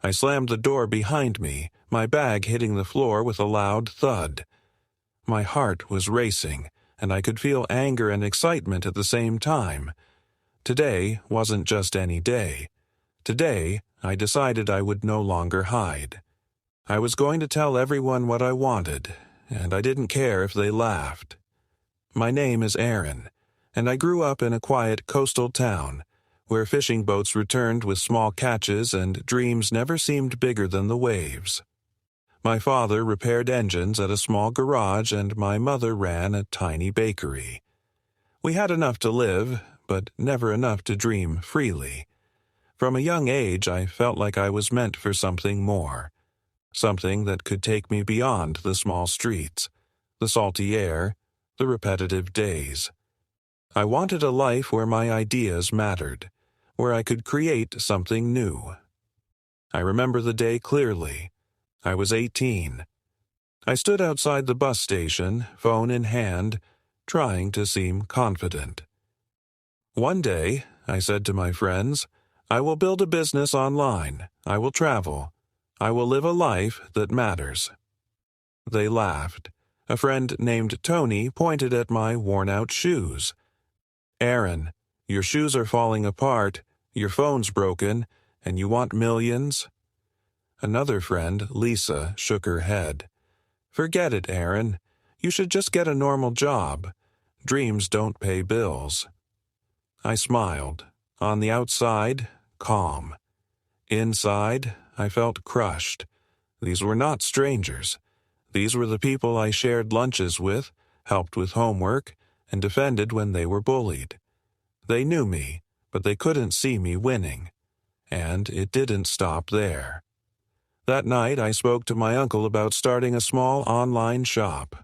I slammed the door behind me, my bag hitting the floor with a loud thud. My heart was racing, and I could feel anger and excitement at the same time. Today wasn't just any day. Today, I decided I would no longer hide. I was going to tell everyone what I wanted, and I didn't care if they laughed. My name is Aaron, and I grew up in a quiet coastal town, where fishing boats returned with small catches and dreams never seemed bigger than the waves. My father repaired engines at a small garage, and my mother ran a tiny bakery. We had enough to live, but never enough to dream freely. From a young age, I felt like I was meant for something more, something that could take me beyond the small streets, the salty air, the repetitive days. I wanted a life where my ideas mattered, where I could create something new. I remember the day clearly. I was 18. I stood outside the bus station, phone in hand, trying to seem confident. One day, I said to my friends, I will build a business online. I will travel. I will live a life that matters. They laughed. A friend named Tony pointed at my worn-out shoes. Aaron, your shoes are falling apart, your phone's broken, and you want millions? Another friend, Lisa, shook her head. Forget it, Aaron. You should just get a normal job. Dreams don't pay bills. I smiled. On the outside, calm. Inside, I felt crushed. These were not strangers. These were the people I shared lunches with, helped with homework, and defended when they were bullied. They knew me, but they couldn't see me winning. And it didn't stop there. That night, I spoke to my uncle about starting a small online shop.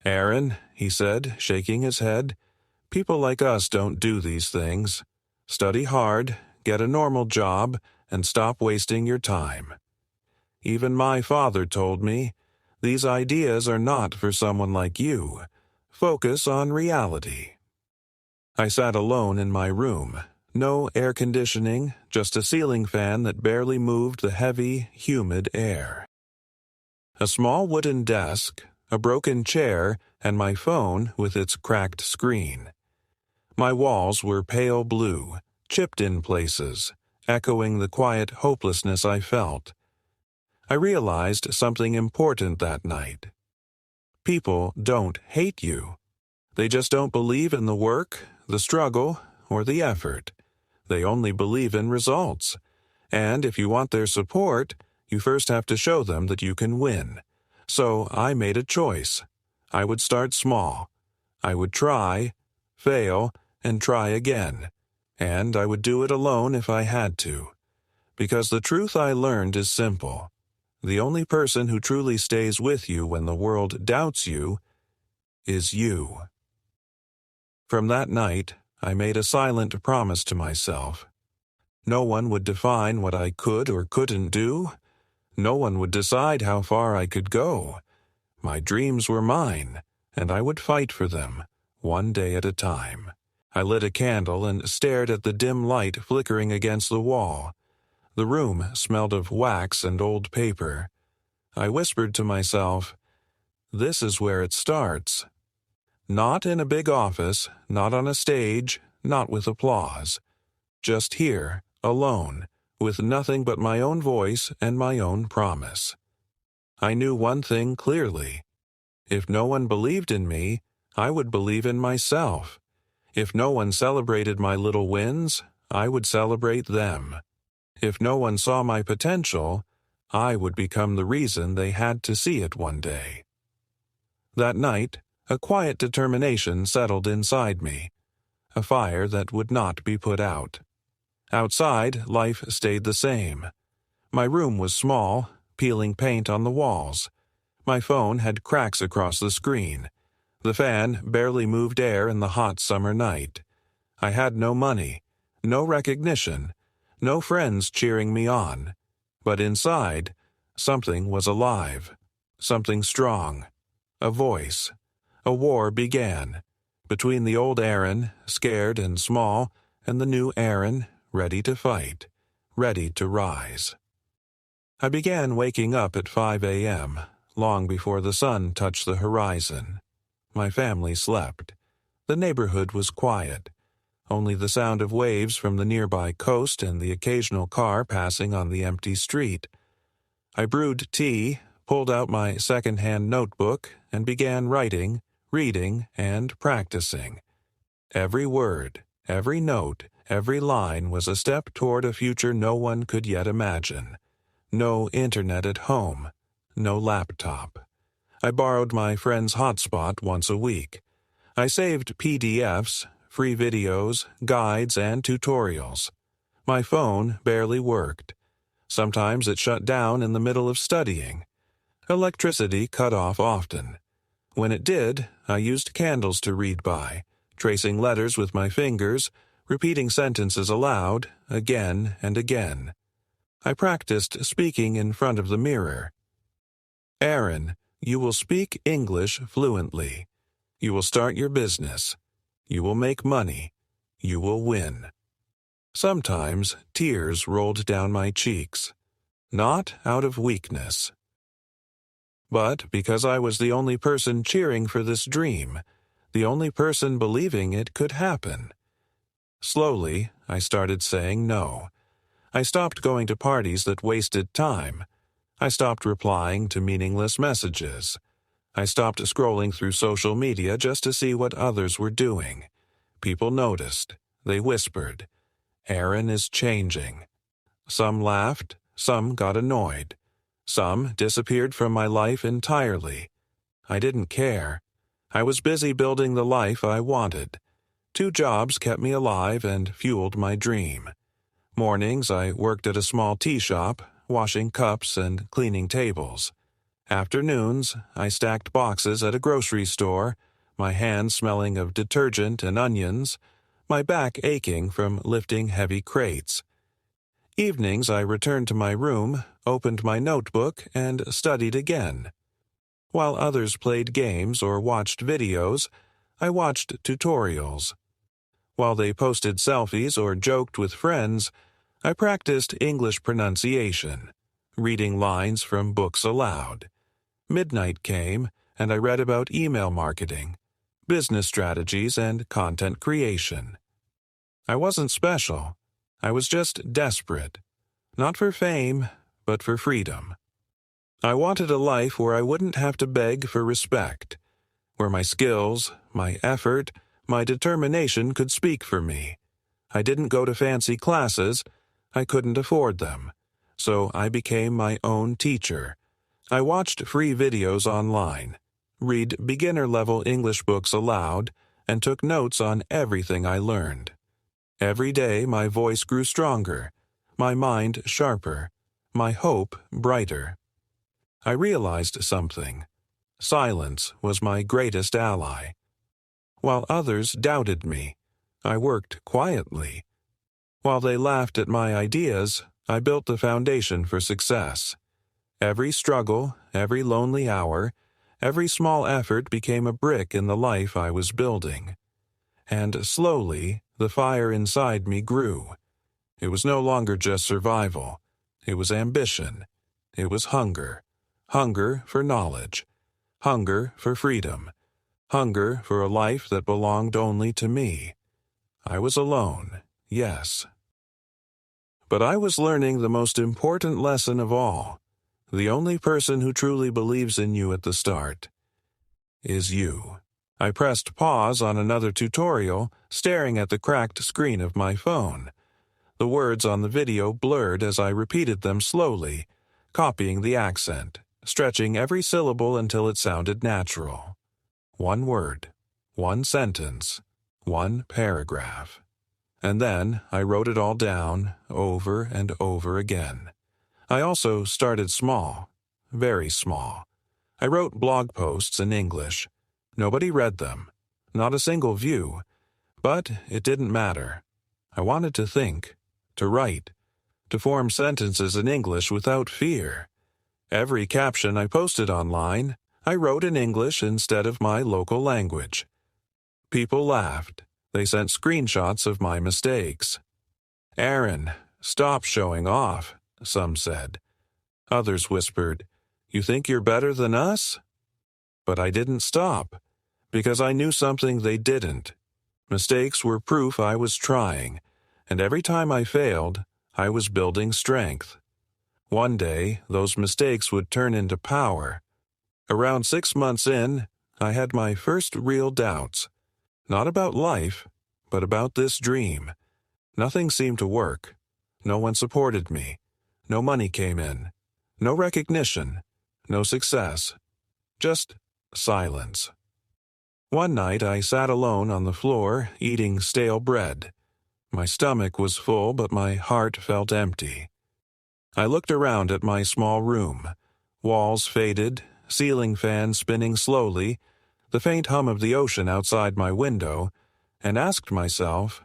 Aaron, he said, shaking his head, people like us don't do these things. Study hard, get a normal job, and stop wasting your time. Even my father told me, these ideas are not for someone like you. Focus on reality. I sat alone in my room. No air conditioning, just a ceiling fan that barely moved the heavy, humid air. A small wooden desk, a broken chair, and my phone with its cracked screen. My walls were pale blue, chipped in places, echoing the quiet hopelessness I felt. I realized something important that night. People don't hate you. They just don't believe in the work, the struggle, or the effort. They only believe in results. And if you want their support, you first have to show them that you can win. So I made a choice. I would start small. I would try, fail, and try again. And I would do it alone if I had to. Because the truth I learned is simple. The only person who truly stays with you when the world doubts you is you. From that night, I made a silent promise to myself. No one would define what I could or couldn't do. No one would decide how far I could go. My dreams were mine, and I would fight for them, one day at a time. I lit a candle and stared at the dim light flickering against the wall. The room smelled of wax and old paper. I whispered to myself, this is where it starts. Not in a big office, not on a stage, not with applause. Just here, alone, with nothing but my own voice and my own promise. I knew one thing clearly. If no one believed in me, I would believe in myself. If no one celebrated my little wins, I would celebrate them. If no one saw my potential, I would become the reason they had to see it one day. That night, a quiet determination settled inside me, a fire that would not be put out. Outside, life stayed the same. My room was small, peeling paint on the walls. My phone had cracks across the screen. The fan barely moved air in the hot summer night. I had no money, no recognition, no friends cheering me on. But inside, something was alive, something strong, a voice. A war began, between the old Aaron, scared and small, and the new Aaron, ready to fight, ready to rise. I began waking up at 5 a.m., long before the sun touched the horizon. My family slept. The neighborhood was quiet. Only the sound of waves from the nearby coast and the occasional car passing on the empty street. I brewed tea, pulled out my second-hand notebook, and began writing, reading, and practicing. Every word, every note, every line was a step toward a future no one could yet imagine. No internet at home. No laptop. I borrowed my friend's hotspot once a week. I saved PDFs, free videos, guides, and tutorials. My phone barely worked. Sometimes it shut down in the middle of studying. Electricity cut off often. When it did, I used candles to read by, tracing letters with my fingers, repeating sentences aloud, again and again. I practiced speaking in front of the mirror. Aaron, you will speak English fluently. You will start your business. You will make money. You will win. Sometimes tears rolled down my cheeks, not out of weakness, but because I was the only person cheering for this dream, the only person believing it could happen. Slowly, I started saying no. I stopped going to parties that wasted time. I stopped replying to meaningless messages. I stopped scrolling through social media just to see what others were doing. People noticed. They whispered, "Aaron is changing." Some laughed, some got annoyed. Some disappeared from my life entirely. I didn't care. I was busy building the life I wanted. 2 jobs kept me alive and fueled my dream. Mornings I worked at a small tea shop, washing cups and cleaning tables. Afternoons, I stacked boxes at a grocery store, my hands smelling of detergent and onions, my back aching from lifting heavy crates. Evenings, I returned to my room, opened my notebook, and studied again. While others played games or watched videos, I watched tutorials. While they posted selfies or joked with friends, I practiced English pronunciation, reading lines from books aloud. Midnight came, and I read about email marketing, business strategies, and content creation. I wasn't special. I was just desperate. Not for fame, but for freedom. I wanted a life where I wouldn't have to beg for respect, where my skills, my effort, my determination could speak for me. I didn't go to fancy classes. I couldn't afford them. So I became my own teacher. I watched free videos online, read beginner-level English books aloud, and took notes on everything I learned. Every day my voice grew stronger, my mind sharper, my hope brighter. I realized something. Silence was my greatest ally. While others doubted me, I worked quietly. While they laughed at my ideas, I built the foundation for success. Every struggle, every lonely hour, every small effort became a brick in the life I was building. And slowly, the fire inside me grew. It was no longer just survival. It was ambition. It was hunger. Hunger for knowledge. Hunger for freedom. Hunger for a life that belonged only to me. I was alone, yes. But I was learning the most important lesson of all. The only person who truly believes in you at the start is you. I pressed pause on another tutorial, staring at the cracked screen of my phone. The words on the video blurred as I repeated them slowly, copying the accent, stretching every syllable until it sounded natural. One word, one sentence, one paragraph. And then I wrote it all down, over and over again. I also started small, very small. I wrote blog posts in English. Nobody read them, not a single view, but it didn't matter. I wanted to think, to write, to form sentences in English without fear. Every caption I posted online, I wrote in English instead of my local language. People laughed. They sent screenshots of my mistakes. "Aaron, stop showing off," some said. Others whispered, "You think you're better than us?" But I didn't stop, because I knew something they didn't. Mistakes were proof I was trying, and every time I failed, I was building strength. One day, those mistakes would turn into power. Around 6 months in, I had my first real doubts. Not about life, but about this dream. Nothing seemed to work. No one supported me. No money came in. No recognition. No success. Just silence. One night I sat alone on the floor, eating stale bread. My stomach was full, but my heart felt empty. I looked around at my small room. Walls faded, ceiling fan spinning slowly, the faint hum of the ocean outside my window, and asked myself,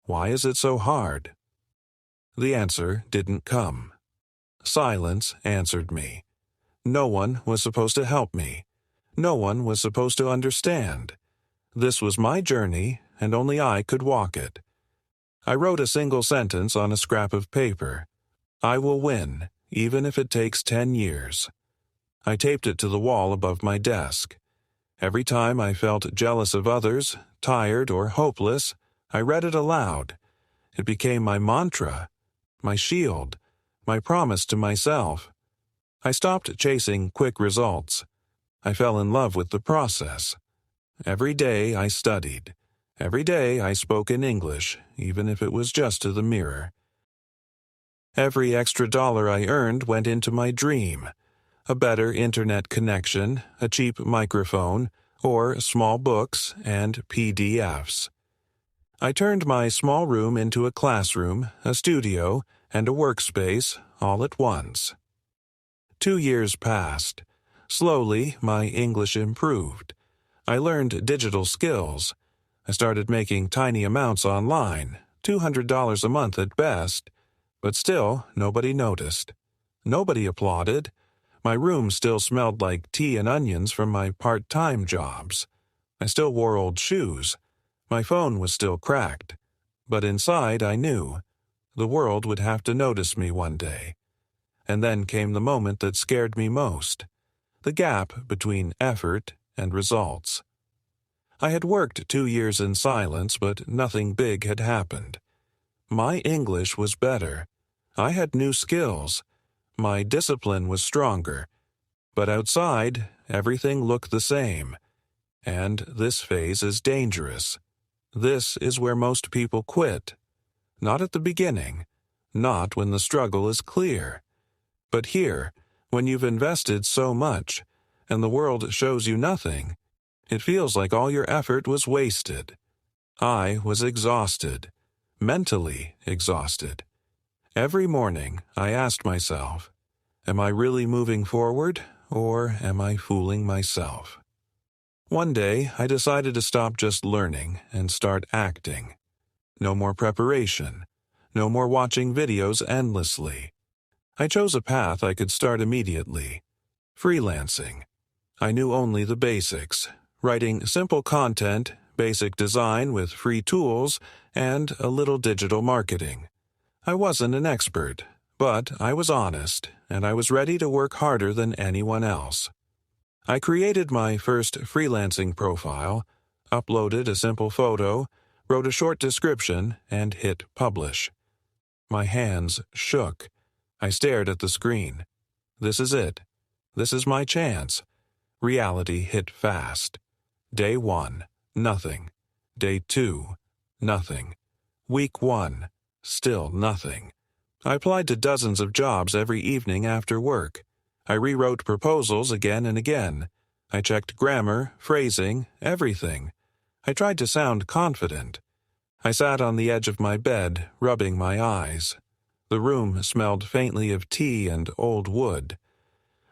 why is it so hard? The answer didn't come. Silence answered me. No one was supposed to help me. No one was supposed to understand. This was my journey, and only I could walk it. I wrote a single sentence on a scrap of paper. I will win, even if it takes 10 years. I taped it to the wall above my desk. Every time I felt jealous of others, tired or hopeless, I read it aloud. It became my mantra, my shield, my promise to myself. I stopped chasing quick results. I fell in love with the process. Every day I studied. Every day I spoke in English, even if it was just to the mirror. Every extra dollar I earned went into my dream. A better internet connection, a cheap microphone, or small books and PDFs. I turned my small room into a classroom, a studio, and a workspace all at once. 2 years passed. Slowly, my English improved. I learned digital skills. I started making tiny amounts online, $200 a month at best, but still nobody noticed. Nobody applauded. My room still smelled like tea and onions from my part-time jobs. I still wore old shoes. My phone was still cracked. But inside I knew the world would have to notice me one day. And then came the moment that scared me most, the gap between effort and results. I had worked 2 years in silence, but nothing big had happened. My English was better. I had new skills. My discipline was stronger. But outside, everything looked the same. And this phase is dangerous. This is where most people quit. Not at the beginning. Not when the struggle is clear. But here, when you've invested so much, and the world shows you nothing, it feels like all your effort was wasted. I was exhausted. Mentally exhausted. Every morning, I asked myself, am I really moving forward, or am I fooling myself? One day, I decided to stop just learning and start acting. No more preparation. No more watching videos endlessly. I chose a path I could start immediately. Freelancing. I knew only the basics. Writing simple content, basic design with free tools, and a little digital marketing. I wasn't an expert, but I was honest, and I was ready to work harder than anyone else. I created my first freelancing profile, uploaded a simple photo, wrote a short description, and hit publish. My hands shook. I stared at the screen. This is it. This is my chance. Reality hit fast. Day 1, nothing. Day 2, nothing. Week 1, still nothing. I applied to dozens of jobs every evening after work. I rewrote proposals again and again. I checked grammar, phrasing, everything. I tried to sound confident. I sat on the edge of my bed, rubbing my eyes. The room smelled faintly of tea and old wood.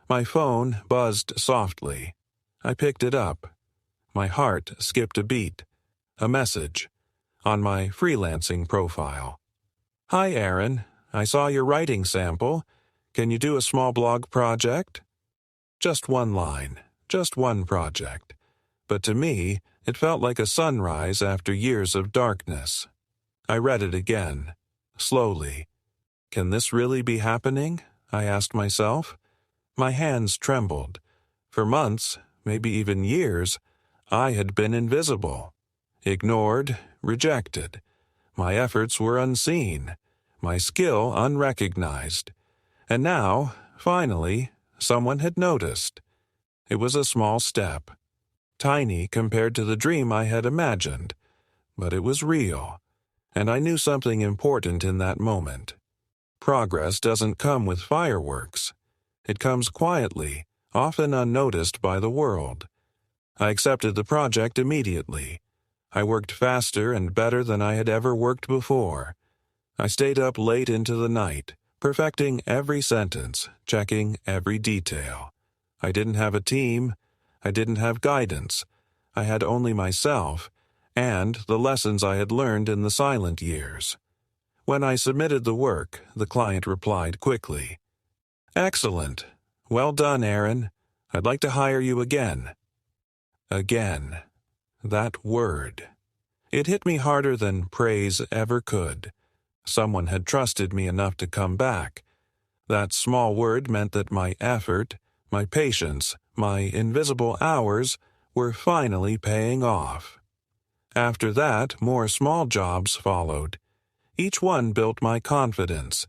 My phone buzzed softly. I picked it up. My heart skipped a beat. A message. On my freelancing profile. Hi, Aaron. I saw your writing sample. Can you do a small blog project? Just one line. Just one project. But to me, it felt like a sunrise after years of darkness. I read it again. Slowly. Can this really be happening? I asked myself. My hands trembled. For months, maybe even years, I had been invisible, ignored, rejected. My efforts were unseen, my skill unrecognized. And now, finally, someone had noticed. It was a small step, tiny compared to the dream I had imagined, but it was real, and I knew something important in that moment. Progress doesn't come with fireworks. It comes quietly, often unnoticed by the world. I accepted the project immediately. I worked faster and better than I had ever worked before. I stayed up late into the night, perfecting every sentence, checking every detail. I didn't have a team. I didn't have guidance. I had only myself and the lessons I had learned in the silent years. When I submitted the work, the client replied quickly, "Excellent. Well done, Aaron. I'd like to hire you again." Again. That word. It hit me harder than praise ever could. Someone had trusted me enough to come back. That small word meant that my effort, my patience, my invisible hours were finally paying off. After that, more small jobs followed. Each one built my confidence.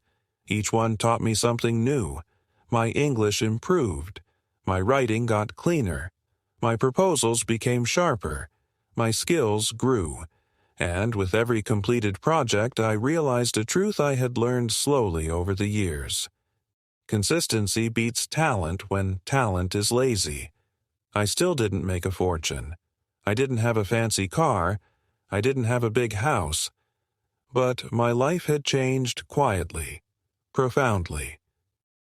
Each one taught me something new. My English improved. My writing got cleaner. My proposals became sharper. My skills grew. And with every completed project, I realized a truth I had learned slowly over the years. Consistency beats talent when talent is lazy. I still didn't make a fortune. I didn't have a fancy car. I didn't have a big house. But my life had changed quietly, profoundly.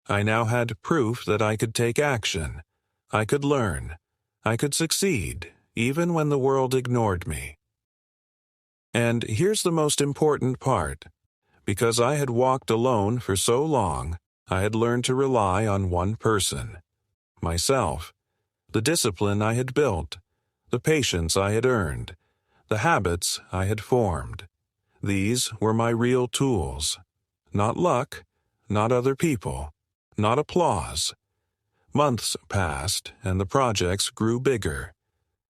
I now had proof that I could take action. I could learn. I could succeed, even when the world ignored me. And here's the most important part. Because I had walked alone for so long, I had learned to rely on one person, myself. The discipline I had built, the patience I had earned, the habits I had formed. These were my real tools. Not luck, not other people, not applause. Months passed, and the projects grew bigger.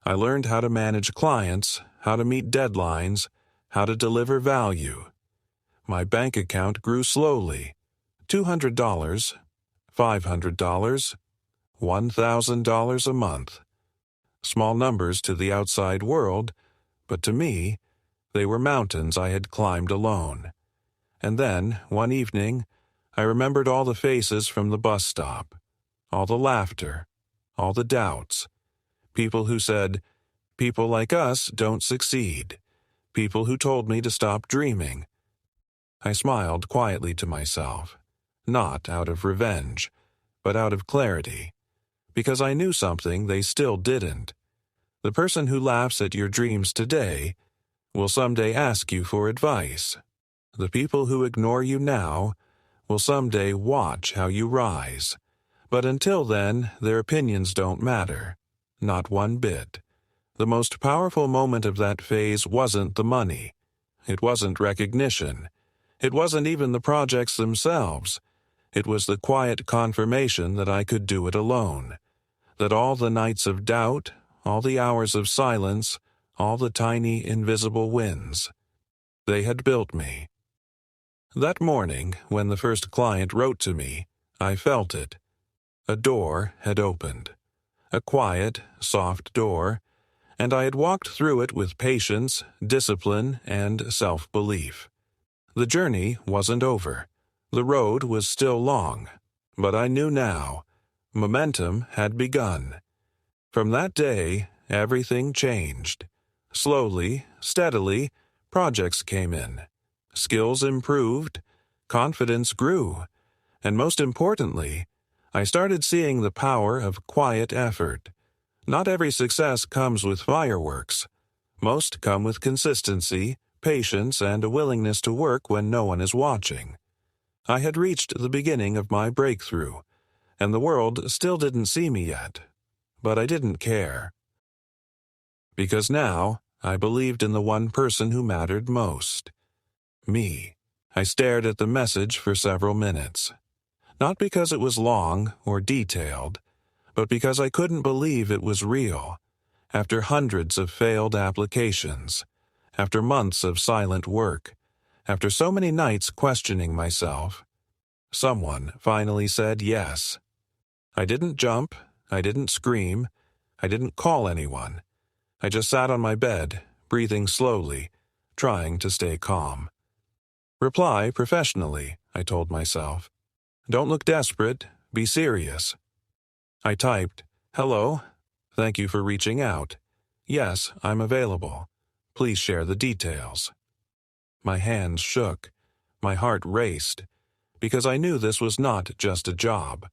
I learned how to manage clients, how to meet deadlines, how to deliver value. My bank account grew slowly. $200, $500, $1,000 a month. Small numbers to the outside world, but to me, they were mountains I had climbed alone. And then, one evening, I remembered all the faces from the bus stop, all the laughter, all the doubts. People who said, "People like us don't succeed." People who told me to stop dreaming. I smiled quietly to myself, not out of revenge, but out of clarity, because I knew something they still didn't. The person who laughs at your dreams today will someday ask you for advice. The people who ignore you now will someday watch how you rise. But until then, their opinions don't matter. Not one bit. The most powerful moment of that phase wasn't the money. It wasn't recognition. It wasn't even the projects themselves. It was the quiet confirmation that I could do it alone. That all the nights of doubt, all the hours of silence, all the tiny invisible wins, they had built me. That morning, when the first client wrote to me, I felt it. A door had opened. A quiet, soft door, and I had walked through it with patience, discipline, and self-belief. The journey wasn't over. The road was still long, but I knew now. Momentum had begun. From that day, everything changed. Slowly, steadily, projects came in. Skills improved. Confidence grew. And most importantly, I started seeing the power of quiet effort. Not every success comes with fireworks. Most come with consistency, patience, and a willingness to work when no one is watching. I had reached the beginning of my breakthrough, and the world still didn't see me yet. But I didn't care. Because now, I believed in the one person who mattered most. Me. I stared at the message for several minutes. Not because it was long or detailed, but because I couldn't believe it was real. After hundreds of failed applications, after months of silent work, after so many nights questioning myself, someone finally said yes. I didn't jump, I didn't scream, I didn't call anyone. I just sat on my bed, breathing slowly, trying to stay calm. Reply professionally, I told myself. Don't look desperate, be serious. I typed, "Hello, thank you for reaching out. Yes, I'm available. Please share the details." My hands shook, my heart raced, because I knew this was not just a job.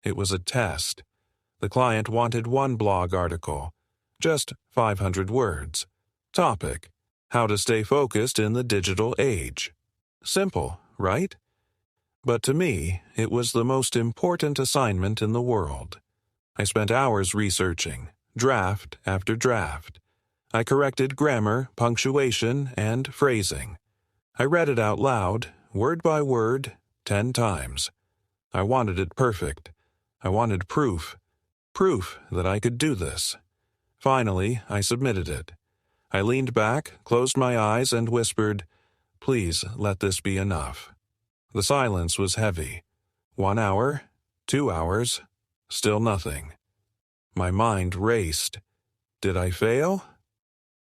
It was a test. The client wanted one blog article, just 500 words. Topic: How to stay focused in the digital age. Simple, right? But to me, it was the most important assignment in the world. I spent hours researching, draft after draft. I corrected grammar, punctuation, and phrasing. I read it out loud, word by word, 10 times. I wanted it perfect. I wanted proof. Proof that I could do this. Finally, I submitted it. I leaned back, closed my eyes, and whispered, "Please let this be enough." The silence was heavy. 1 hour, 2 hours, still nothing. My mind raced. Did I fail?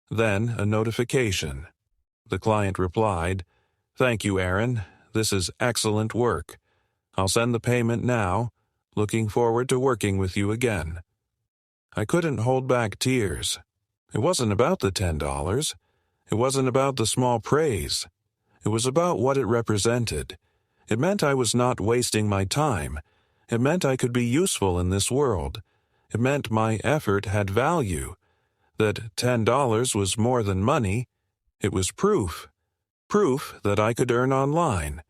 Then a notification. The client replied, "Thank you, Aaron. This is excellent work. I'll send the payment now. Looking forward to working with you again." I couldn't hold back tears. It wasn't about the $10. It wasn't about the small praise. It was about what it represented. It meant I was not wasting my time. It meant I could be useful in this world. It meant my effort had value. That $10 was more than money. It was proof. Proof that I could earn online.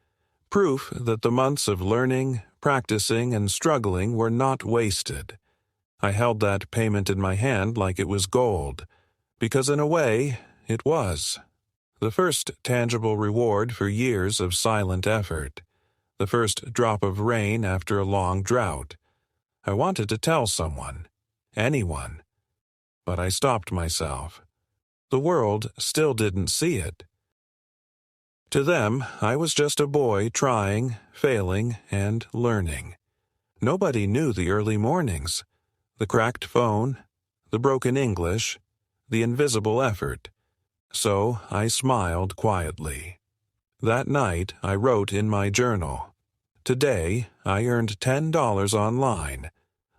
Proof that the months of learning, practicing, and struggling were not wasted. I held that payment in my hand like it was gold, because in a way, it was. The first tangible reward for years of silent effort. The first drop of rain after a long drought. I wanted to tell someone, anyone. But I stopped myself. The world still didn't see it. To them, I was just a boy trying, failing, and learning. Nobody knew the early mornings, the cracked phone, the broken English, the invisible effort. So I smiled quietly. That night I wrote in my journal, "Today I earned $10 online.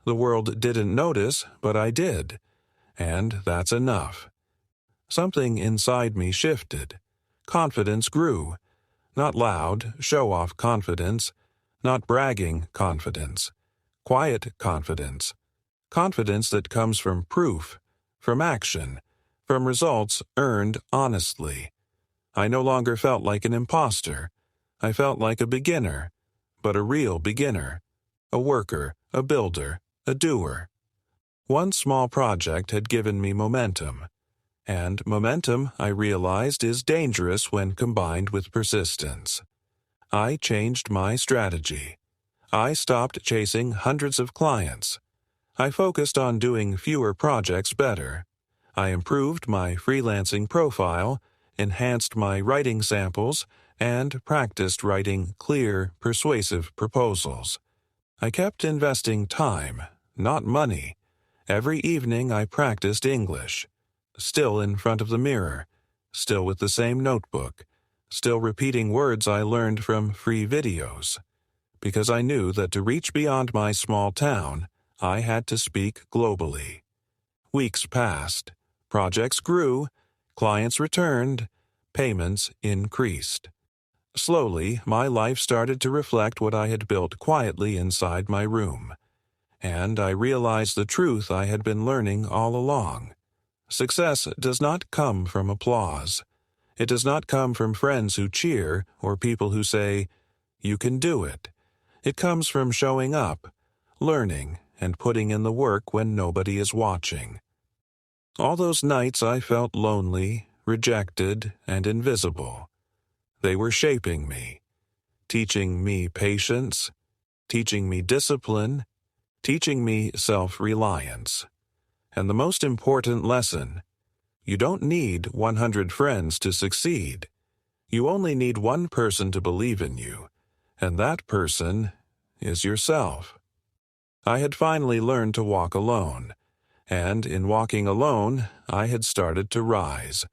The world didn't notice, but I did. And that's enough." Something inside me shifted. Confidence grew. Not loud, show-off confidence. Not bragging confidence. Quiet confidence. Confidence that comes from proof, from action, from results earned honestly. I no longer felt like an imposter. I felt like a beginner, but a real beginner. A worker, a builder, a doer. One small project had given me momentum. And momentum, I realized, is dangerous when combined with persistence. I changed my strategy. I stopped chasing hundreds of clients. I focused on doing fewer projects better. I improved my freelancing profile, enhanced my writing samples, and practiced writing clear, persuasive proposals. I kept investing time, not money. Every evening I practiced English. Still in front of the mirror, still with the same notebook, still repeating words I learned from free videos. Because I knew that to reach beyond my small town, I had to speak globally. Weeks passed, projects grew, clients returned, payments increased. Slowly, my life started to reflect what I had built quietly inside my room. And I realized the truth I had been learning all along. Success does not come from applause. It does not come from friends who cheer or people who say, "You can do it." It comes from showing up, learning, and putting in the work when nobody is watching. All those nights I felt lonely, rejected, and invisible. They were shaping me, teaching me patience, teaching me discipline, teaching me self-reliance. And the most important lesson: you don't need 100 friends to succeed. You only need one person to believe in you, and that person is yourself. I had finally learned to walk alone, and in walking alone, I had started to rise.